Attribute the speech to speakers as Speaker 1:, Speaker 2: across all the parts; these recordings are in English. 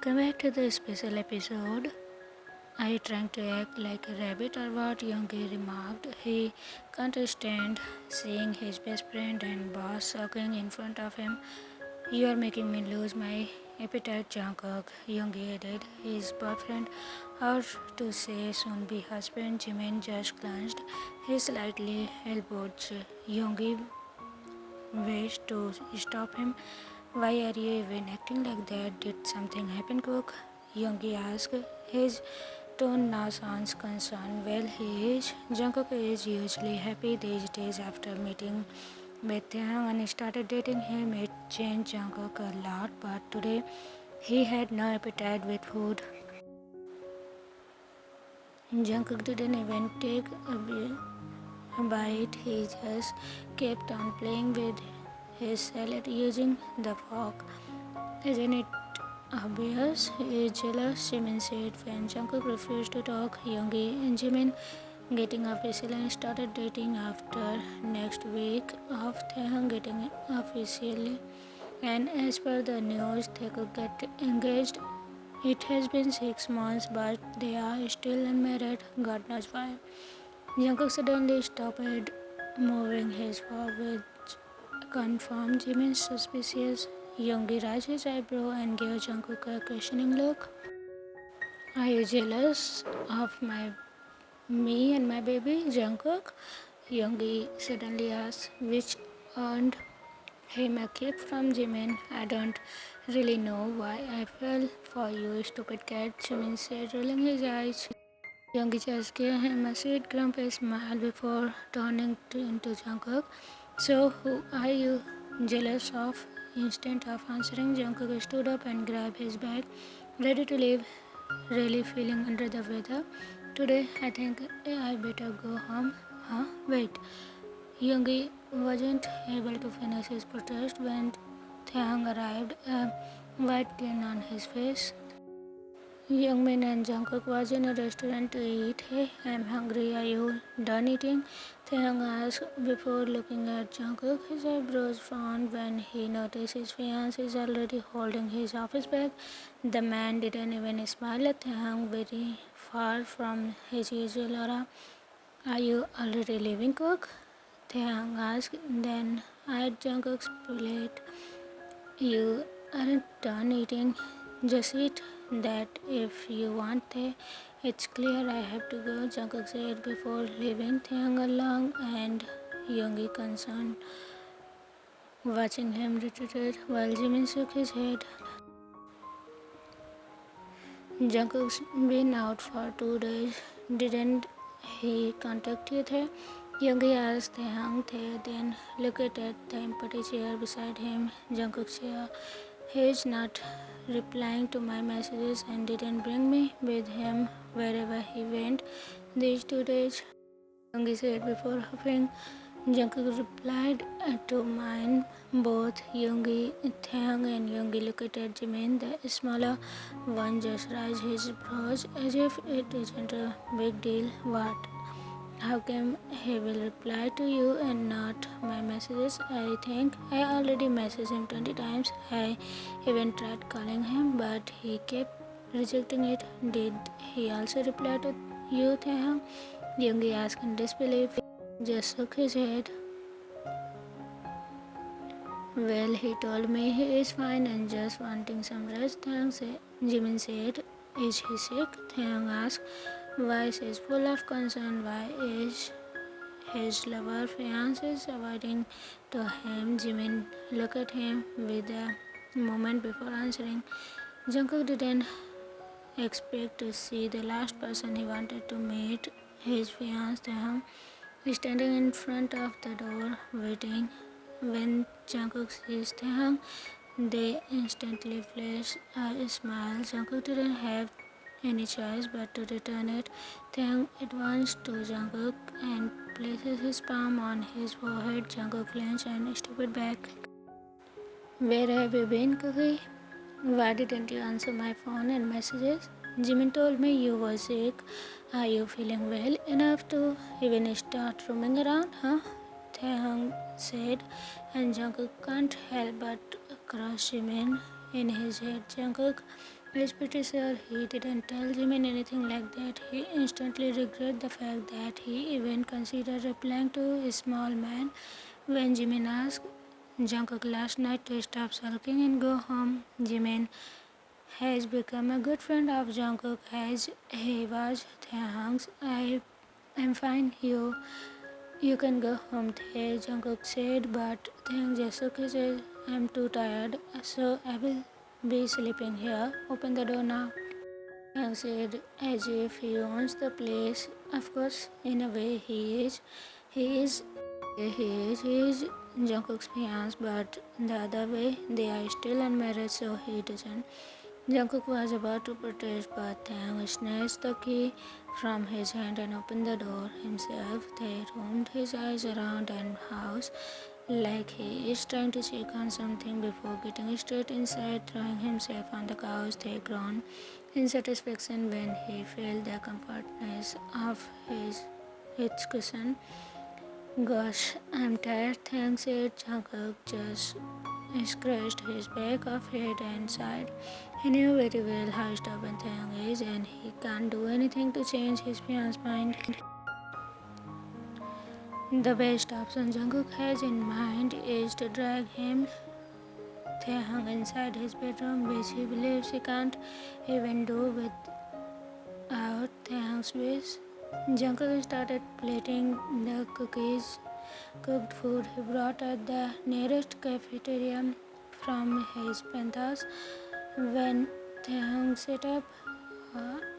Speaker 1: Welcome back to the special episode. Are you trying to act like a rabbit or what? Youngie remarked. He can't stand seeing his best friend and boss sucking in front of him. You are making me lose my appetite, Jungkook, Youngie added. His boyfriend, or to say soon be husband, Jimin just glanced. He slightly elbowed Youngie, wished to stop him. Why are you even acting like that? Did something happen, Cook? Youngie asked. His tone now sounds concerned. Well, he is. Jungkook is usually happy these days after meeting with Taehyung and started dating him. It changed Jungkook a lot, but today he had no appetite with food. Jungkook didn't even take a bite. He just kept on playing with his salad using the fork. Isn't it obvious? He is jealous, Jimin said when Jungkook refused to talk. Youngie and Jimin getting official and started dating after next week of Taehyung getting officially. And as per the news, Taekook get engaged. It has been 6 months, but they are still unmarried. God knows why. Jungkook suddenly stopped moving his fork, which confirmed Jimin's suspicious. Youngie raised his eyebrow and gave Jungkook a questioning look. Are you jealous of me and my baby, Jungkook? Youngie suddenly asked, which earned him a kick from Jimin. I don't really know why I fell for you, stupid cat, Jimin said, rolling his eyes. Youngie just gave him a sweet grumpy smile before turning into Jungkook. So who are you jealous of? Instead of answering, Jungkook stood up and grabbed his bag, ready to leave, really feeling under the weather. Today, I think I better go home. Huh? Wait. Youngie wasn't able to finish his protest when Taehyung arrived, a white grin on his face. Youngmin and Jungkook was in a restaurant to eat. Hey, I'm hungry. Are you done eating? Taehyung asked before looking at Jungkook. His eyebrows frowned when he noticed his fiancé is already holding his office bag. The man didn't even smile at Taehyung, very far from his usual aura. Are you already leaving, Cook? Taehyung asked. Then eyed Jungkook's plate. You aren't done eating. Just eat that if you want to. It's clear I have to go, Jungkook said before leaving Taehyung along, and Youngie concerned, watching him retreated while Jimin shook his head. Jungkook's been out for 2 days. Didn't he contact you there? Youngie asked Taehyung. Then looked at the empty chair beside him. Jungkook's chair. He's not replying to my messages and didn't bring me with him wherever he went these 2 days, Youngie said before huffing. Jungkook replied to mine. Both Taehyung and Youngie looked at Jimin. The smaller one just raised his brows as if it isn't a big deal. What? How come he will reply to you and not my messages? I think I already messaged him 20 times. I even tried calling him, but he kept rejecting it. Did he also reply to you, Taehyung? Youngie asked in disbelief. Just shook his head. Well, he told me he is fine and just wanting some rest. Jimin said. Is he sick? Taehyung asked. Voice is full of concern. Why is his lover fiancé avoiding to him? Jimin looked at him with a moment before answering. Jungkook didn't expect to see the last person he wanted to meet, his fiancé Taehyung, standing in front of the door waiting. When Jungkook sees Taehyung, they instantly flash a smile. Jungkook didn't have any choice but to return it. Taehyung advanced to Jungkook and places his palm on his forehead. Jungkook flinched and stepped back. Where have you been, Cookie? Why didn't you answer my phone and messages? Jimin told me you were sick. Are you feeling well enough to even start roaming around, huh? Taehyung said, and Jungkook can't help but crush Jimin in his head. Jungkook is pretty sure he didn't tell Jimin anything like that. He instantly regretted the fact that he even considered replying to a small man when Jimin asked Jungkook last night to stop sulking and go home. Jimin has become a good friend of Jungkook as he was Taehyung's. I'm fine, you can go home, Jungkook said, but Taehyung Jessica said, I'm too tired, so I will be sleeping here. Open the door now. Taehyung said, as if he owns the place. Of course, in a way, he is. He is. He is Jungkook's fiance, but the other way, they are still unmarried, so he doesn't. Jungkook was about to protest, but Taehyung snatched the key from his hand and opened the door himself. Tae roamed his eyes around the house like he is trying to check on something before getting straight inside. Throwing himself on the couch, Tae groaned in satisfaction when he felt the comfortness of its cushion. Gosh, I'm tired, thanks, said Jungkook, just scratched his back of head and sighed. He knew very well how stubborn Taehyung is, and he can't do anything to change his fiance's mind. The best option Jungkook has in mind is to drag him Taehyung inside his bedroom, which he believes he can't even do without Taehyung's wish. Jungkook started plating the cookies, cooked food he brought at the nearest cafeteria from his penthouse. When Taehyung sat up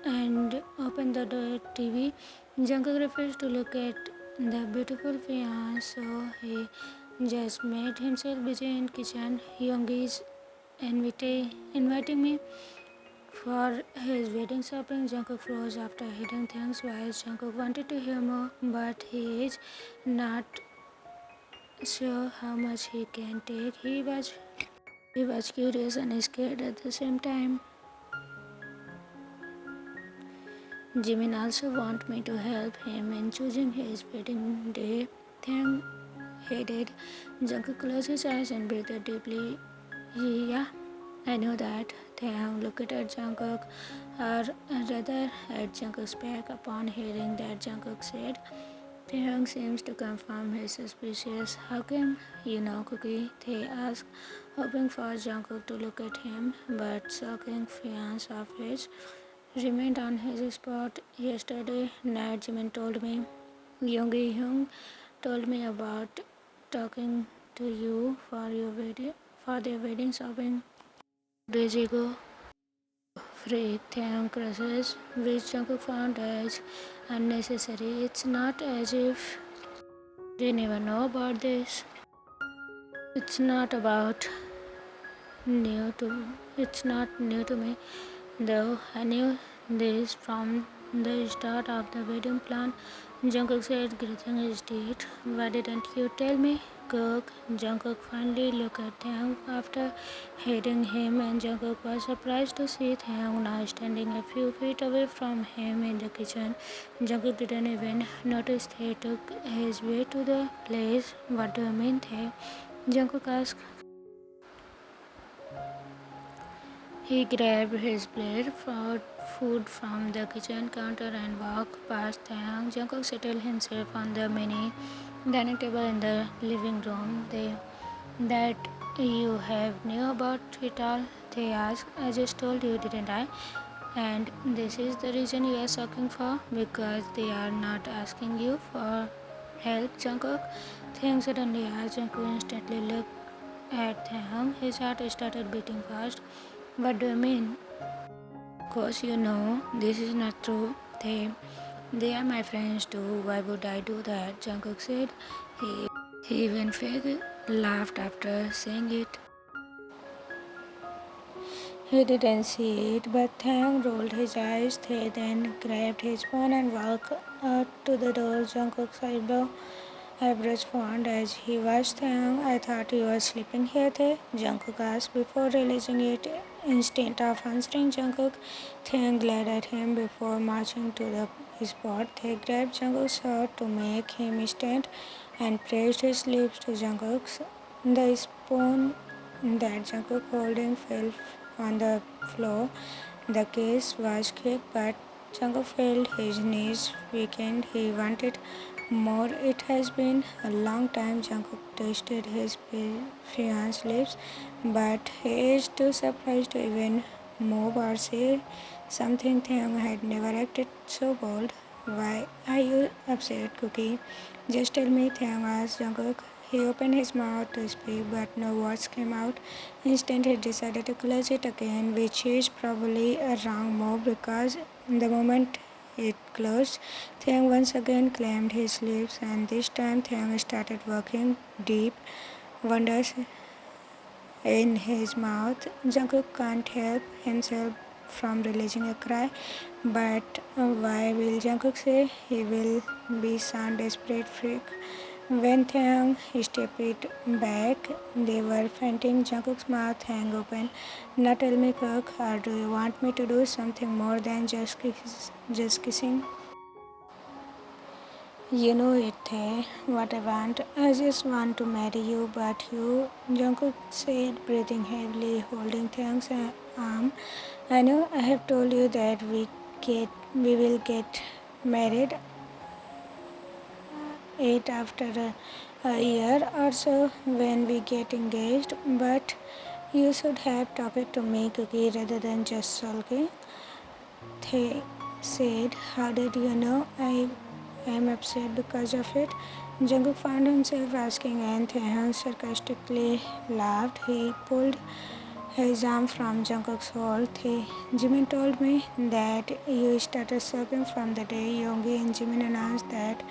Speaker 1: and opened the TV, Jungkook refused to look at the beautiful fiance, so he just made himself busy in kitchen. Young is inviting me for his wedding shopping. Jungkook froze after hearing things wise. Jungkook wanted to hear more, but he is not sure how much he can take. He was curious and scared at the same time. Jimin also wants me to help him in choosing his wedding day. Thank he did. Jungkook closed his eyes and breathed deeply. Yeah, I know that. Taehyung looked at Jungkook, or rather at Jungkook's back. Upon hearing that, Jungkook said, Taehyung seems to confirm his suspicions. How come you know, Cookie? Tae asked, hoping for Jungkook to look at him, but shocking fiance of his remained on his spot. Yesterday night, Jimin told me. Young told me about talking to you for their wedding shopping 2 days ago. Freak Taehyung crushes, which Jungkook found as unnecessary. It's not as if they never know about this. It's not about new to it's not new to me, though I knew this from the start of the wedding plan. Jungkook said, greeting his date. Why didn't you tell me? Cook. Jungkook finally looked at Taehyung after hating him, and Jungkook was surprised to see Taehyung now standing a few feet away from him in the kitchen. Jungkook didn't even notice he took his way to the place. What do you mean, Tae? Jungkook asked. He grabbed his plate of food from the kitchen counter and walked past Taehyung. Jungkook settled himself on the mini dining table in the living room. That you have knew about it all? They asked. I just told you, didn't I? And this is the reason you are sucking for? Because they are not asking you for help, Jungkook? Taehyung suddenly asked. Jungkook instantly looked at Taehyung. His heart started beating fast. What do you mean? Of course you know this is not true. They are my friends too. Why would I do that? Jungkook said. He, he even fake laughed after saying it. He didn't see it, but Taehyung rolled his eyes. They then grabbed his phone and walked out to the door. Jungkook's eyebrows frowned as he watched Taehyung. I thought you were sleeping here, Tae? Jungkook asked before realizing it. Instead of answering Jungkook, Taehyung glared at him before marching to the spot. They grabbed Jungkook's shirt to make him stand and pressed his lips to Jungkook's. The spoon that Jungkook holding fell on the floor. The case was kicked, but Jungkook felt his knees weakened. He wanted more. It has been a long time. Jungkook tasted his fiance's lips, but he is too surprised to even move or say something. Taehyung had never acted so bold. Why are you upset, Cookie? Just tell me, Taehyung asked Jungkook. He opened his mouth to speak, but no words came out. Instead, he decided to close it again, which is probably a wrong move because the moment it closed, Taehyung once again clamped his lips, and this time Taehyung started working deep wonders in his mouth. Jungkook can't help himself from releasing a cry, but why will Jungkook say he will be sound desperate freak? When Taehyung stepped back, they were fainting. Jungkook's mouth hung open. Now tell me, Cook, or do you want me to do something more than just kissing? You know it, Tae. What I want. I just want to marry you, but you, Jungkook said, breathing heavily, holding Taehyung's arm. I know I have told you that we will get married it after a year or so when we get engaged, but you should have talked to me, Cookie, rather than just sulking. They said, how did you know I am upset because of it? Jungkook found himself asking, and Taehyung sarcastically laughed. He pulled his arm from Jungkook's hold. Jimin told me that you started sucking from the day Yoongi and Jimin announced that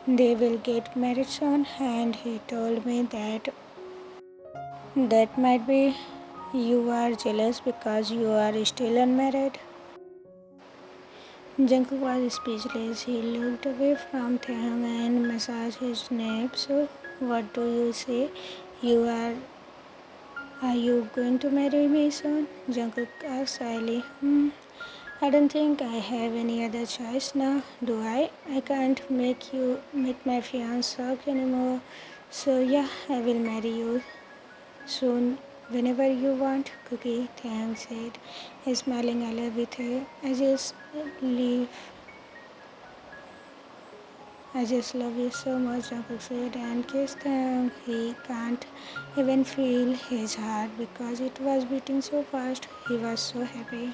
Speaker 1: they will get married soon, and he told me that might be you are jealous because you are still unmarried. Jungkook was speechless. He looked away from Taehyung and massaged his neck. So, what do you say? You are you going to marry me soon? Jungkook asked shyly. I don't think I have any other choice now, do I? I can't make my fiance suck anymore. So yeah, I will marry you soon whenever you want, Cookie, Taehyung said, smiling a little with her. Leave I just love you so much, Jungkook said, and kissed him. He can't even feel his heart because it was beating so fast. He was so happy.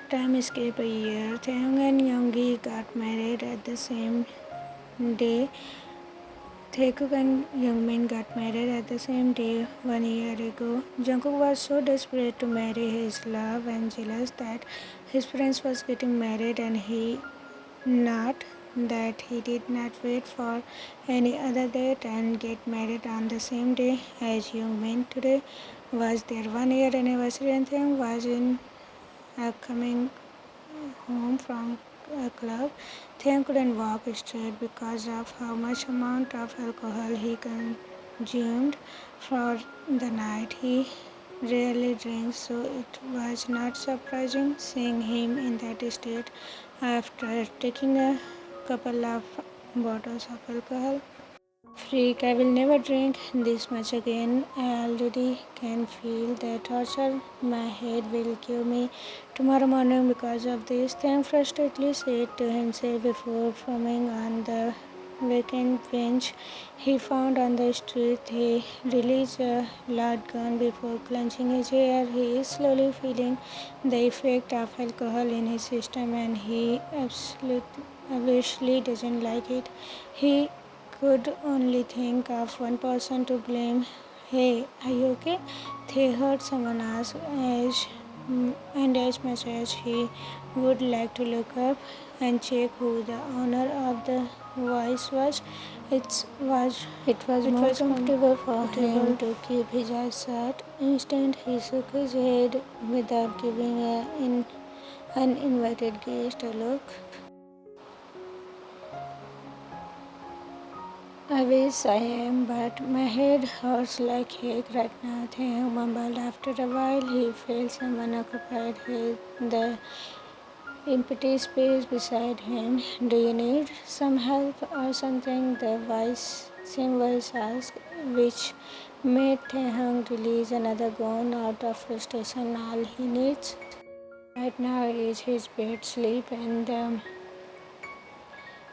Speaker 1: Time escaped a year. Taehyung and Yoongi got married at the same day. Taekook and Youngmin got married at the same day 1 year ago. Jungkook was so desperate to marry his love and jealous that his friends was getting married and he not that he did not wait for any other date and get married on the same day as Youngmin. Today was their 1 year anniversary and Taehyung was in coming home from a club. Taehyung couldn't walk straight because of how much amount of alcohol he consumed for the night. He rarely drinks, so it was not surprising seeing him in that state after taking a couple of bottles of alcohol. Freak, I will never drink this much again. I already can feel the torture. My head will kill me tomorrow morning because of this. Thank frustratedly said to himself before foaming on the vacant bench he found on the street. He released a loud gun before clenching his hair. He is slowly feeling the effect of alcohol in his system and he absolutely obviously doesn't like it. He could only think of one person to blame. Hey, are you okay? They heard someone ask, and as much as he would like to look up and check who the owner of the voice was, it was more comfortable for him to keep his eyes shut. Instead, he shook his head without giving an uninvited guest a look. I wish I am, but my head hurts like heck right now, Taehyung mumbled. After a while, he felt someone occupied the empty space beside him. Do you need some help or something? The same voice asked, which made Taehyung release another gun out of frustration. All he needs right now is his bed sleep and the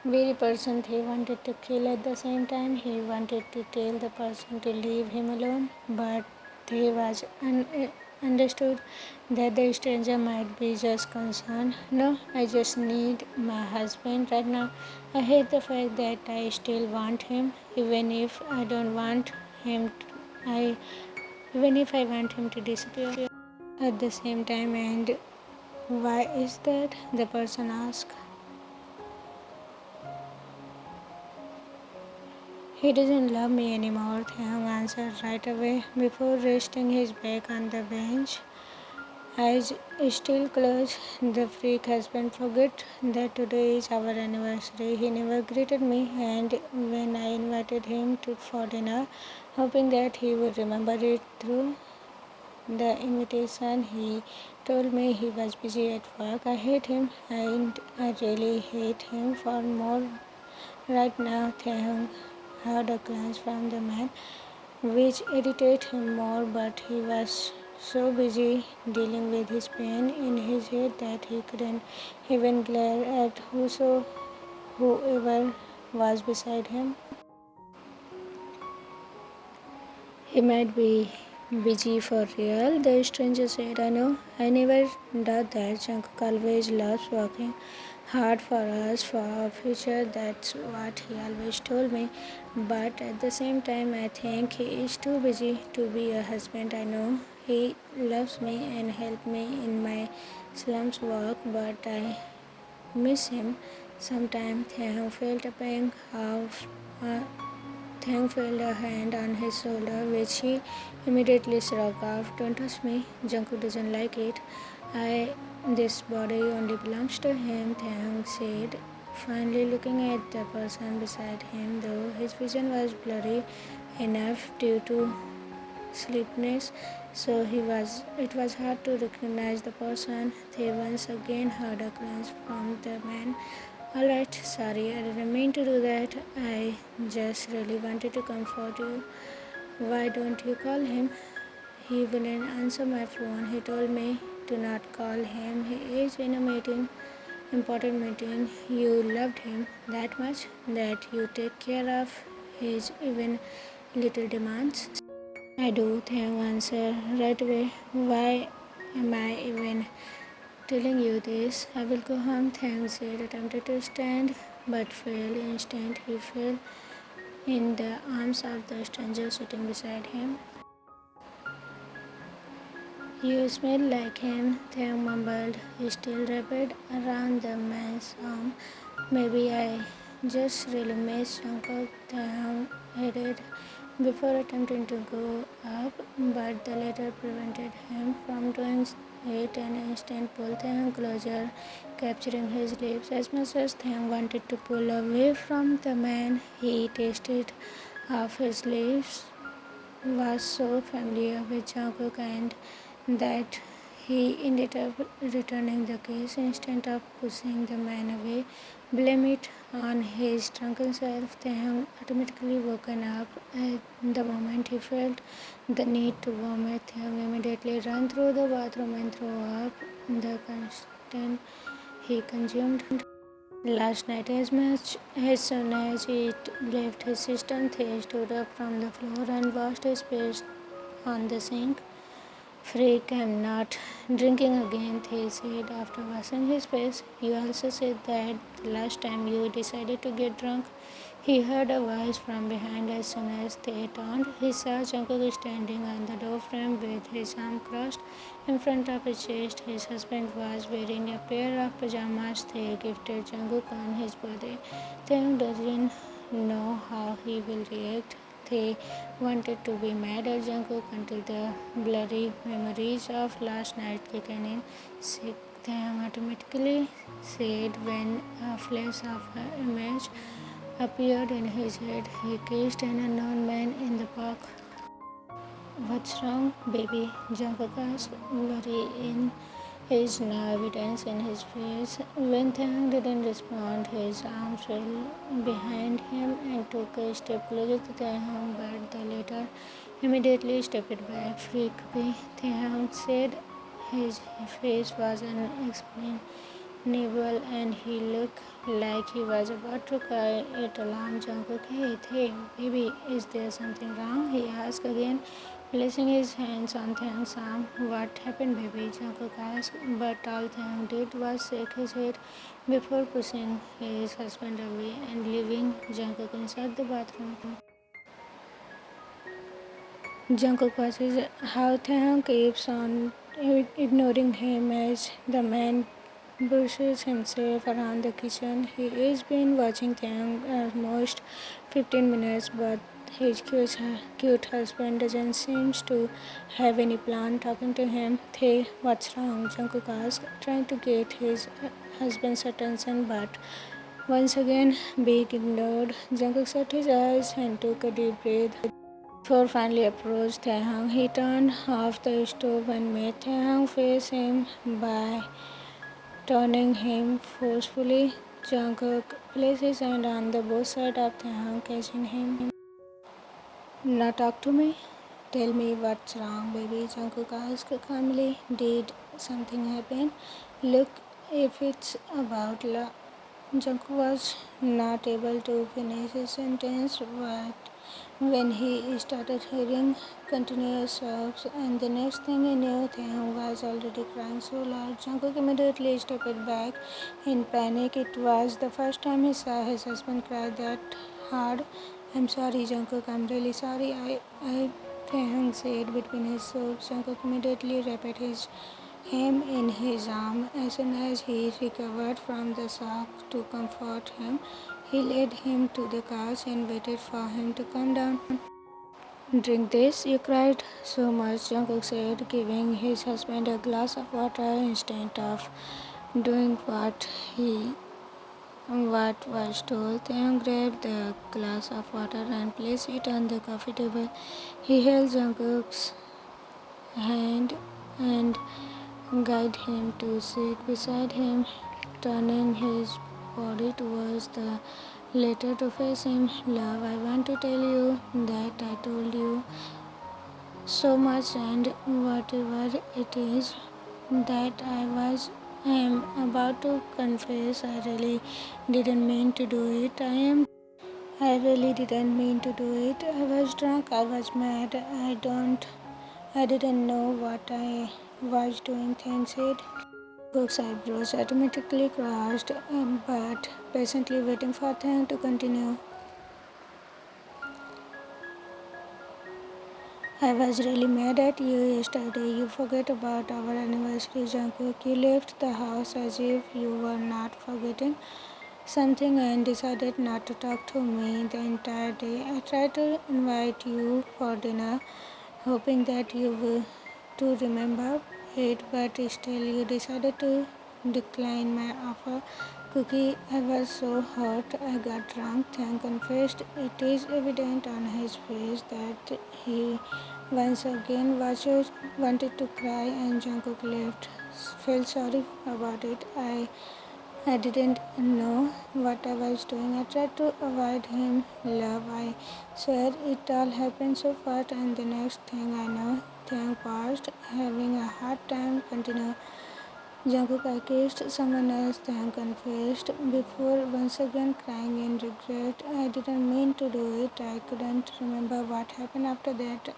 Speaker 1: very person he wanted to kill. At the same time, he wanted to tell the person to leave him alone, but he was understood that the stranger might be just concerned. No, I just need my husband right now. I hate the fact that I still want him, even if I don't want him. I even if I want him to disappear. At the same time, and why is that? The person asked. He doesn't love me anymore, Taehyung answered right away before resting his back on the bench. Eyes still closed, the freak husband forgot that today is our anniversary. He never greeted me, and when I invited him for dinner, hoping that he would remember it through the invitation, he told me he was busy at work. I hate him, and I really hate him for more right now. Taehyung heard a glance from the man, which irritated him more, but he was so busy dealing with his pain in his head that he couldn't even glare at whoever was beside him. He might be busy for real, the stranger said. I know. I never doubt that. Jungkook always loves working hard for us, for our future. That's what he always told me. But at the same time, I think he is too busy to be a husband. I know he loves me and helps me in my slums work, but I miss him. Sometimes Taehyung felt a pang of Thang felt a hand on his shoulder, which he immediately shrugged off. Don't touch me. Jungkook doesn't like it. This body only belongs to him, Taehyung said, finally looking at the person beside him, though his vision was blurry enough due to sleepiness, so it was hard to recognize the person. They once again heard a glance from the man. Alright, sorry, I didn't mean to do that. I just really wanted to comfort you. Why don't you call him? He wouldn't answer my phone. He told me to not call him. He is in a meeting, important meeting. You loved him that much that you take care of his even little demands. I do, Taehyung answered right away. Why am I even telling you this? I will go home, Taehyung said, attempted to stand but failed. Instant, he fell in the arms of the stranger sitting beside him. You smell like him, Taehyung mumbled, still wrapped around the man's arm. Maybe I just really miss Jungkook, Taehyung added before attempting to go up, but the letter prevented him from doing it. An instant pulled Taehyung closer, capturing his lips. As much as Taehyung wanted to pull away from the man he tasted of his lips was so familiar with Jungkook and that he ended up returning the kiss instead of pushing the man away. Blame it on his drunken self. Taehyung automatically woken up at the moment he felt the need to vomit. Taehyung immediately ran through the bathroom and threw up the constant he consumed last night. As soon as it left his system, Tae stood up from the floor and washed his face on the sink. Freak, I'm not drinking again, Thay said after washing his face. You also said that the last time you decided to get drunk. He heard a voice from behind. As soon as Thay turned, he saw Jungkook standing on the doorframe with his arm crossed in front of his chest. His husband was wearing a pair of pajamas Thay gifted Jungkook on his birthday. Taehyung doesn't know how he will react. They wanted to be mad at Jungkook until the blurry memories of last night kicked in. Sick, Taehyung automatically said when a flash of her image appeared in his head. He kissed an unknown man in the park. What's wrong, baby? Jungkook asked, worry in his no evidence in his face. When Taehyung didn't respond, his arms fell behind him and took a step closer to Taehyung, but the latter immediately stepped back. Freakily, Taehyung said his face was unexplainable and he looked like he was about to cry. It alarmed Jungkook. Hey, baby, is there something wrong? He asked again, placing his hands on Taehyung's arm. What happened, baby? Jungkook asked, but all Taehyung did was shake his head before pushing his husband away and leaving Jungkook inside the bathroom. Jungkook watches how Taehyung keeps on ignoring him as the man brushes himself around the kitchen. He has been watching Taehyung almost 15 minutes, but his cute husband doesn't seem to have any plan talking to him. Tae, what's wrong? Jungkook asked, trying to get his husband's attention, but once again being ignored. Jungkook shut his eyes and took a deep breath. Before finally approached Taehyung, he turned off the stove and made Taehyung face him by turning him forcefully. Jungkook placed his hand on the both sides of Taehyung, catching him. Now talk to me. Tell me what's wrong, baby. Jungkook asked calmly. Did something happen? Look, if it's about love. Jungkook was not able to finish his sentence, but when he started hearing continuous sobs, and the next thing he knew, Taehyung was already crying so loud. Jungkook immediately stepped back in panic. It was the first time he saw his husband cry that hard. I'm sorry, Jungkook. I'm really sorry. Taehyung said between his sobs. Jungkook immediately wrapped him in his arm. As soon as he recovered from the shock, to comfort him, he led him to the couch and waited for him to calm down. Drink this, you cried so much, Jungkook said, giving his husband a glass of water instead of doing what was told. Taehyung grabbed the glass of water and placed it on the coffee table. He held Jungkook's hand and guided him to sit beside him, turning his body towards the latter to face him. Love, I want to tell you that I told you so much, and whatever it is that I am about to confess, I really didn't mean to do it. I was drunk, I was mad. I didn't know what I was doing, Thang said. Cook's eyebrows automatically crossed, but patiently waiting for Thang to continue. I was really mad at you yesterday. You forgot about our anniversary, Jungkook. You left the house as if you were not forgetting something and decided not to talk to me the entire day. I tried to invite you for dinner, hoping that you will to remember it, but still you decided to decline my offer. Cookie, I was so hurt I got drunk, Tang confessed. It is evident on his face that he once again wanted to cry, and Jungkook felt sorry about it. I didn't know what I was doing. I tried to avoid him. Love, I swear it all happened so fast, and the next thing I know, Thang paused, having a hard time continuing. Jungkook, I kissed someone else, Thang confessed, before once again crying in regret. I didn't mean to do it. I couldn't remember what happened after that.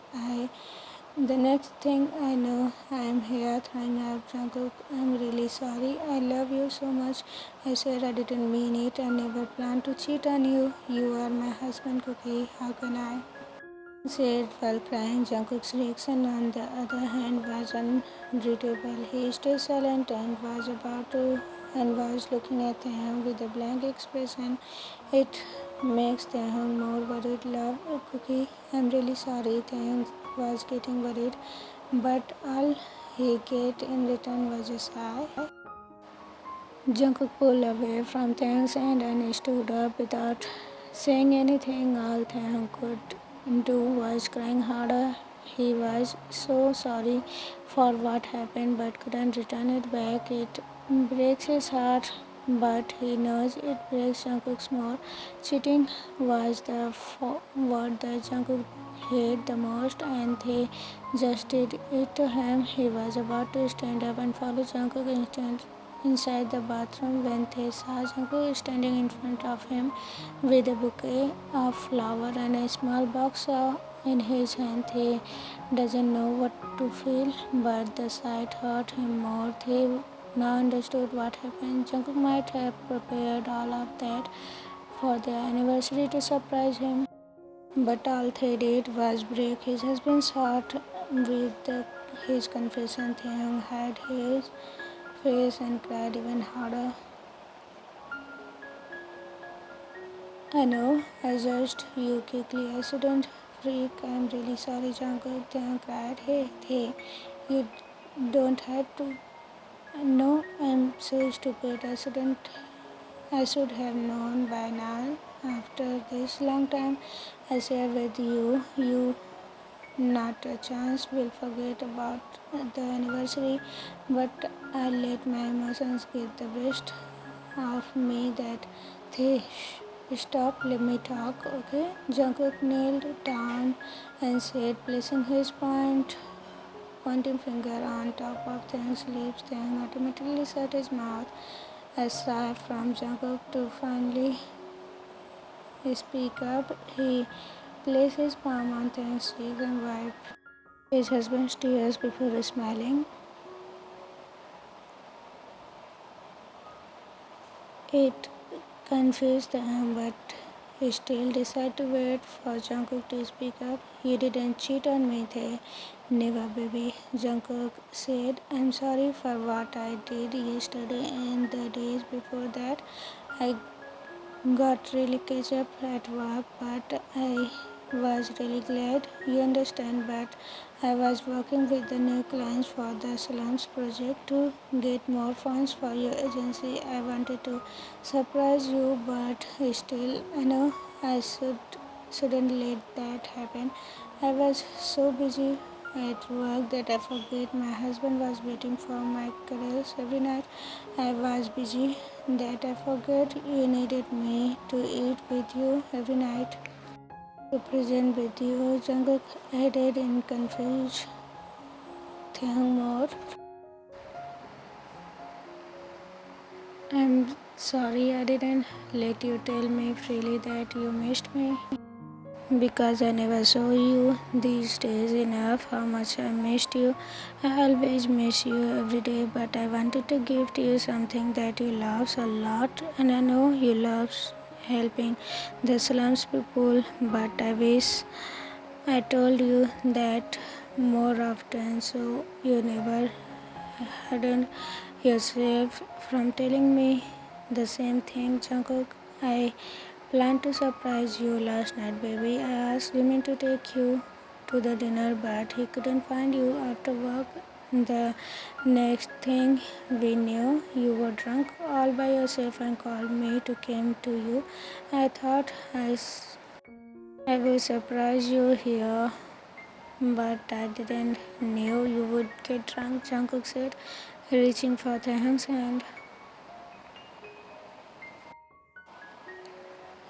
Speaker 1: The next thing I know, I am here throwing up. Jungkook, I'm really sorry. I love you so much. I swear I didn't mean it. I never planned to cheat on you. You are my husband, Cookie. How can I? Said while crying. Jungkook's reaction, on the other hand, was unreadable. He stayed silent and was looking at him with a blank expression. It makes Taehyung more worried. Love, Cookie, I'm really sorry. Taehyung was getting worried, but all he get in return was a sigh. Jungkook pulled away from Taehyung's hand and stood up without saying anything. All Taehyung could do was crying harder. He was so sorry for what happened but couldn't return it back. It breaks his heart, but he knows it breaks Jungkook's more. Cheating was the word that Jungkook hate the most, and they just did it to him. He was about to stand up and follow Jungkook inside the bathroom when they saw Jungkook standing in front of him with a bouquet of flowers and a small box in his hand. He doesn't know what to feel, but the sight hurt him more. He now understood what happened. Jungkook might have prepared all of that for their anniversary to surprise him, but all they did was break his husband's heart with his confession. Taehyung had his face and cried even harder. I know, I judged you quickly. I shouldn't freak. I'm really sorry, Jungkook. Taehyung cried. Hey, you don't have to. No, I'm so stupid. I should have known by now. After this long time, I share with you. Not a chance will forget about the anniversary, but I let my emotions get the best of me that they stop. Let me talk, okay? Jungkook knelt down and said, placing his pointing finger on top of Taehyung's lips. Taehyung automatically shut his mouth. A sigh from Jungkook to finally speak up. He placed his palm on Taehyung's cheek and wiped his husband's tears before smiling. It confused him, but he still decided to wait for Jungkook to speak up. You didn't cheat on me, they never, baby. Jungkook said, I'm sorry for what I did yesterday and the days before that. I got really catch up at work, but I was really glad you understand. But I was working with the new clients for the Slums project to get more funds for your agency. I wanted to surprise you, but still, I know I shouldn't let that happen. I was so busy at work that I forget my husband was waiting for my caress every night. I was busy that I forgot you needed me to eat with you every night. To present with you, Jungkook added in confused Taehyung more. I'm sorry I didn't let you tell me freely that you missed me. Because I never saw you these days enough how much I missed you. I always miss you every day, but I wanted to gift you something that you love a lot, and I know you love helping the slums people, but I wish I told you that more often so you never hadn't yourself from telling me the same thing, Jungkook. I planned to surprise you last night, baby. I asked Jimin to take you to the dinner, but he couldn't find you after work. The next thing we knew, you were drunk all by yourself and called me to come to you. I thought I would surprise you here, but I didn't know you would get drunk, Jungkook said, reaching for Taehyung's hand.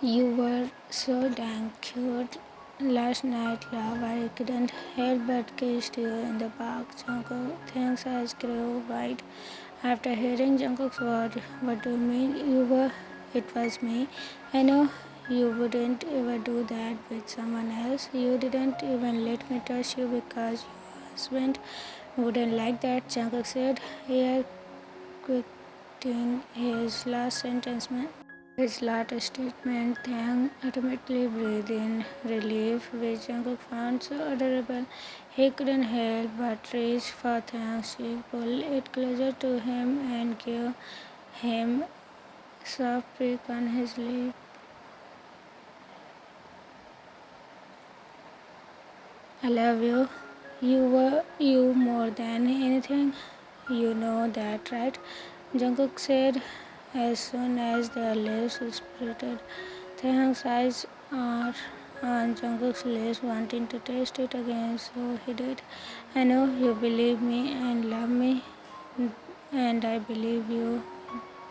Speaker 1: You were so dang cute last night, love. I couldn't help but kiss you in the park. Jungkook's eyes grew wide after hearing Jungkook's word. What do you mean? It was me. I know you wouldn't ever do that with someone else. You didn't even let me touch you because your husband wouldn't like that, Jungkook said, here quitting his last sentence. His last statement, Taehyung automatically breathed in relief, which Jungkook found so adorable. He couldn't help but reach for Taehyung's cheek, pull it closer to him, and give him a soft prick on his lip. I love you. You more than anything. You know that, right? Jungkook said as soon as their lips separated. Taehyung's eyes are on Jungkook's lips, wanting to taste it again, so he did. I know you believe me and love me, and I believe you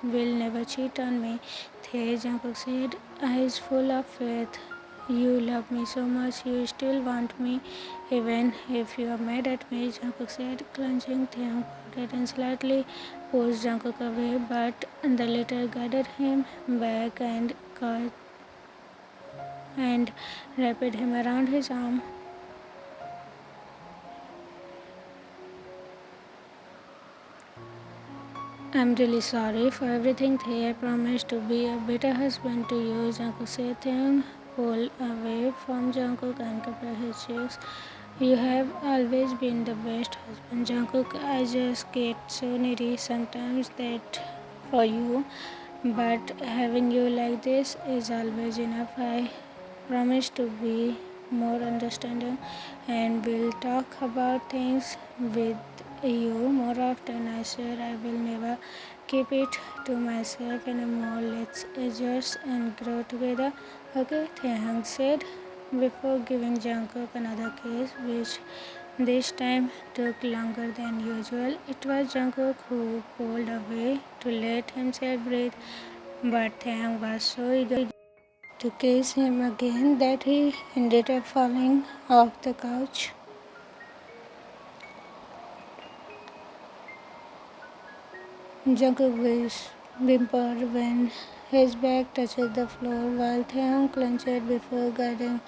Speaker 1: will never cheat on me. Jungkook said, eyes full of faith You love me so much, you still want me, even if you are mad at me, Jungkook said, clenching. Taehyung pouted and slightly pushed Jungkook away, but the latter guided him back and caught and wrapped him around his arm. I'm really sorry for everything, Tae. I promise to be a better husband to you, Jungkook said. Taehyung pulled away from Jungkook and covered his cheeks. You have always been the best husband, Jungkook. I just get so needy sometimes that for you, but having you like this is always enough. I promise to be more understanding and will talk about things with you more often. I swear I will never keep it to myself anymore. Let's adjust and grow together. Okay, Taehyung said before giving Jungkook another kiss, which this time took longer than usual. It was Jungkook who pulled away to let himself breathe, but Taehyung was so eager to kiss him again that he ended up falling off the couch. Jungkook whimpered when his back touched the floor while Taehyung clenched before guiding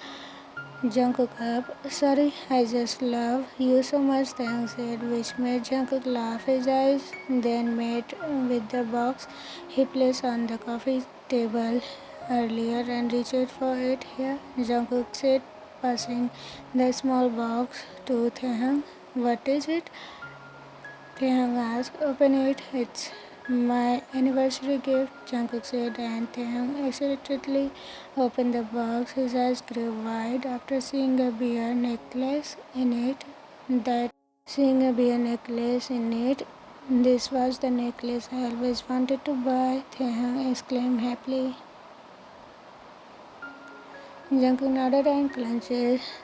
Speaker 1: Jungkook up. Sorry, I just love you so much, Taehyung said, which made Jungkook laugh. His eyes then met with the box he placed on the coffee table earlier and reached for it. Here, Jungkook said, passing the small box to Taehyung. What is it? Taehyung asked. Open it. It's my anniversary gift, Jungkook said, and Taehyung excitedly opened the box. His eyes grew wide after seeing a bear necklace in it. This was the necklace I always wanted to buy, Taehyung exclaimed happily. Jungkook nodded and clenched.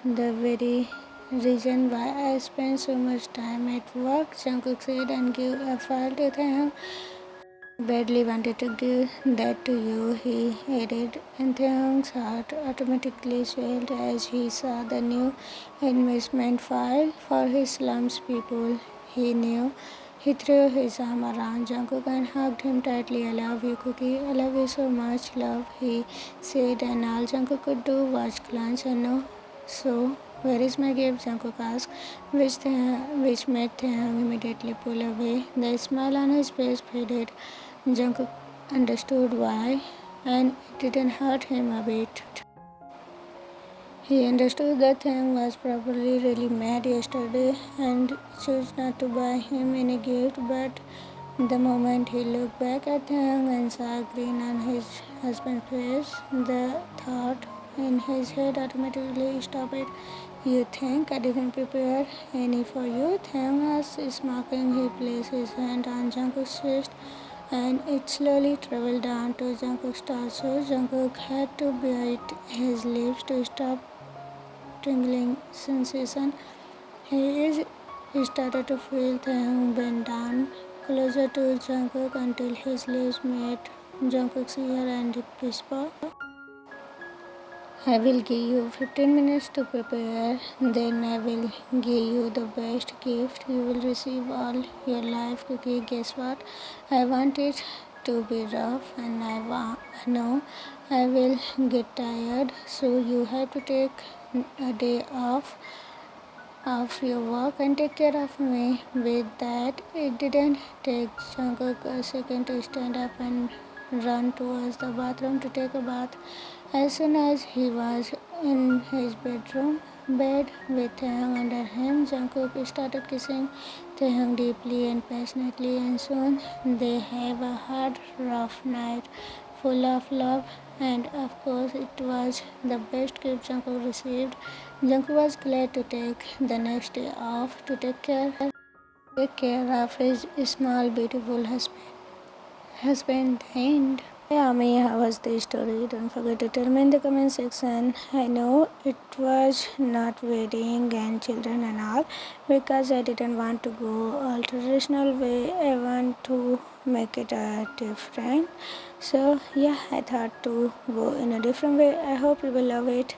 Speaker 1: The very reason why I spend so much time at work, Jungkook said and gave a file to Taehyung. Badly wanted to give that to you, he added, and Taehyung's heart automatically swelled as he saw the new investment file for his slums people. He knew. He threw his arm around Jungkook and hugged him tightly. I love you, Cookie. I love you so much, love, he said, and all Jungkook could do was clench and no. So, where is my gift? Jungkook asked, which made Taehyung immediately pull away. The smile on his face faded. Jungkook understood why, and it didn't hurt him a bit. He understood that Taehyung was probably really mad yesterday and chose not to buy him any gift, but the moment he looked back at Taehyung and saw a grin on his husband's face, the thought in his head automatically stopped. You think I didn't prepare any for you? Taehyung asked, smirking. He placed his hand on Jungkook's chest and it slowly traveled down to Jungkook's torso. Jungkook had to bite his lips to stop tingling sensation. He started to feel Taehyung bend down closer to Jungkook until his lips met Jungkook's ear and whisper, I will give you 15 minutes to prepare, then I will give you the best gift you will receive all your life, Cookie. Guess what? I want it to be rough and I know I will get tired, so you have to take a day off your work and take care of me. With that, it didn't take Jungkook a second to stand up and run towards the bathroom to take a bath. As soon as he was in his bed with Taehyung under him, Jungkook started kissing Taehyung deeply and passionately, and soon they have a hard, rough night full of love. And of course, it was the best gift Jungkook received. Jungkook was glad to take the next day off to take care of his small, beautiful husband. The end. Yeah, me, how was the story? Don't forget to tell me in the comment section. I know it was not wedding and children and all because I didn't want to go all traditional way. I want to make it different. So yeah, I thought to go in a different way. I hope you will love it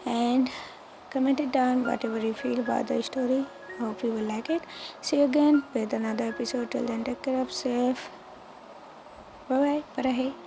Speaker 1: and comment it down whatever you feel about the story. Hope you will like it. See you again with another episode. Till then, take care of safe. Bye bye. Bye.